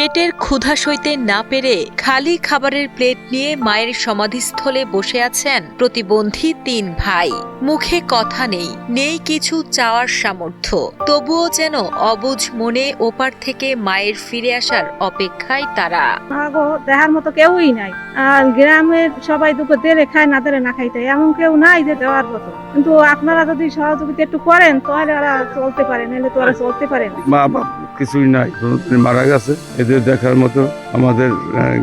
পেটের ক্ষুধা সইতে না পেরে খালি খাবারের প্লেট নিয়ে মায়ের সমাধিস্থলে বসে আছেন প্রতিবন্ধী ৩ ভাই। মুখে কথা নেই, নেই কিছু চাওয়ার সামর্থ্য, তবুও যেন অবুঝ মনে ওপার থেকে মায়ের ফিরে আসার অপেক্ষায় তারা। দেখার মতো কেউই নাই, আর গ্রামের সবাই দুপুর দেরে খায়, না দেরে না খাইতে, এমন কেউ নাই যে দেওয়ার মতো। কিন্তু আপনারা যদি সহযোগিতা একটু করেন তাহলে ওরা চলতে পারে, নাহলে তো ওরা চলতে পারে না। মা বাপ কিছুই নাই, মারা গেছে। এদের দেখার মতো আমাদের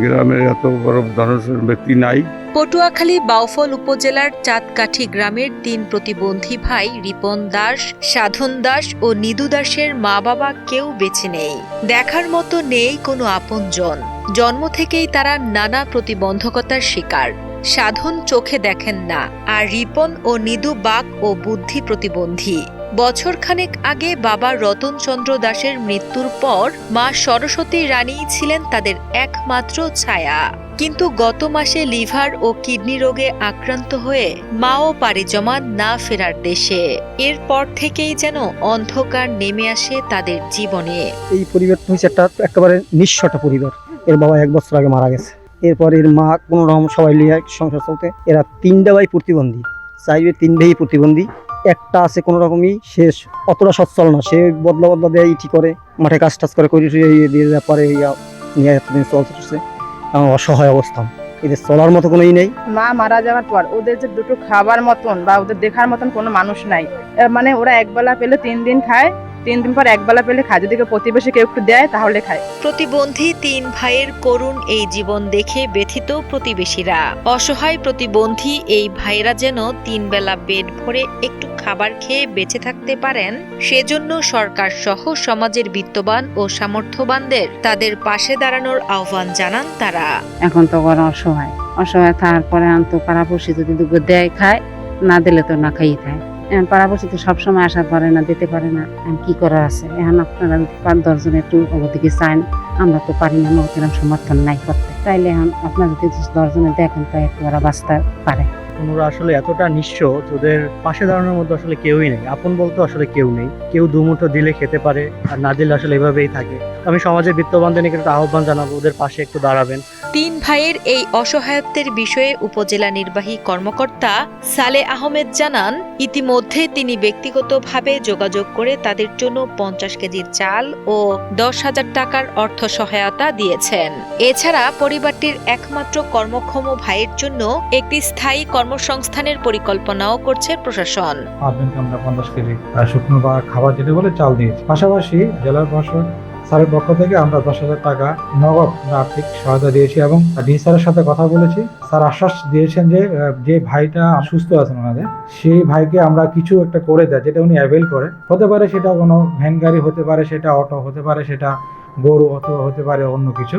গ্রামের এত বড় ধনশীল ব্যক্তি নাই। পটুয়াখালী বাউফল উপজেলার চাঁদকাঠি গ্রামের ৩ প্রতিবন্ধী ভাই রিপন দাস, সাধন দাস ও নিদু দাসের মা বাবা কেউ বেঁচে নেই। দেখার মতো নেই কোনো আপনজন। জন্ম থেকেই তারা নানা প্রতিবন্ধকতার শিকার। সাধন চোখে দেখেন না, আর রিপন ও নিদু বাক ও বুদ্ধি প্রতিবন্ধী। বছরখানেক আগে বাবা রতনচন্দ্র দাসের মৃত্যুর পর মা সরস্বতী রানী ছিলেন তাদের একমাত্র ছায়া। কিন্তু গত মাসে লিভার ও কিডনি রোগে আক্রান্ত হয়ে মাও পাড়ি জমান না ফেরার দেশে। এরপর থেকেই যেন অন্ধকার নেমে আসে তাদের জীবনে। এই পরিবারটা হচ্ছে একেবারে নিঃস্ব একটা পরিবার। এর বাবা 1 বছর আগে মারা গেছে। এরপর এর মা কোনো রকম সবাই লিয়ে সংসার চলতে। এরা 3টা ভাই প্রতিবন্ধী, চাইবে 3 ভাই প্রতিবন্ধী। একটা আছে কোনো রকমই শেষ, অতটা সচ্ছল না, সে বদলা দেয়, ইটি করে, মাঠে কাজ টাজ করে দিয়ে পরে নিয়ে এতদিন চলতেছে। অসহায় অবস্থা, এদের চলার মতো কোনো নেই। মা মারা যাওয়ার পর ওদের যে দুটো খাবার মতন বা ওদের দেখার মতন কোনো মানুষ নাই। মানে ওরা একবেলা পেলে 3 দিন খায়, 3 দিন পর একবেলা পেলে খায়, যদি প্রতিবেশী কেউ একটু দেয় তাহলে খায়। প্রতিবন্ধী 3 ভাইয়ের করুণ এই জীবন দেখে ব্যথিত প্রতিবেশীরা। অসহায় প্রতিবন্ধী এই ভাইরা যেন 3 বেলা পেট ভরে একটু খাবার খেয়ে বেঁচে থাকতে পারেন, সেজন্য সরকার সহ সমাজের বিত্তবান ও সামর্থ্যবানদের তাদের পাশে দাঁড়ানোর আহ্বান জানান তারা। এখন তো ওরা অসহায় থাকার পরে আনতো পাড়াপড়শি যদি দুপুর দেয় খায়, না দিলে তো না খাইয়ে খায়। পাড়াপড়শি তো সবসময় আসা পারে না, দিতে পারে না, কি করার আছে। এখন আপনারা 5-10 জন একটু ওদিকে চান, আমরা তো পারি না, নতুন সমর্থন নাই করতে। তাইলে এখন আপনারা যদি 10 জনে দেখেন তাই একটু ওরা বাঁচতে পারে। ওরা আসলে এতটা নিঃস্ব, ওদের পাশে দাঁড়ানোর মধ্যে আসলে কেউই নেই। আপন বলতে আসলে কেউ নেই। কেউ দুমুঠো দিলে খেতে পারে, আর না দিলে আসলে এভাবেই থাকে। আমি সমাজের বিত্তবানদের একটু আহ্বান জানাবো, ওদের পাশে একটু দাঁড়াবেন। 3 ভাইয়ের এই অসহায়ত্বের বিষয়ে উপজেলা নির্বাহী কর্মকর্তা সালে আহমেদ জানান, ইতিমধ্যে তিনি ব্যক্তিগতভাবে যোগাযোগ করে তাদের জন্য 50 কেজির চাল ও 10,000 টাকার অর্থ সহায়তা দিয়েছেন। এছাড়া পরিবারটির একমাত্র কর্মক্ষম ভাইয়ের জন্য একটি স্থায়ী কর্মসংস্থানের পরিকল্পনাও করছে প্রশাসন। আমরা 50 কেজি শুকনো বা খাবার যেটা বলে চাল দিয়েছি। পাশাপাশি জেলা প্রশাসন স্যারের পক্ষ থেকে আমরা 10,000 টাকা নগদ আর্থিক সহায়তা দিয়েছি এবং ডি স্যারের সাথে কথা বলেছি। স্যার আশ্বাস দিয়েছেন যে ভাইটা সুস্থ আছেন ওনাদের, সেই ভাইকে আমরা কিছু একটা করে দেয় যেটা উনি অ্যাভেল করে। হতে পারে সেটা কোনো ভ্যান গাড়ি, হতে পারে সেটা অটো, হতে পারে সেটা গরু, অথবা হতে পারে অন্য কিছু।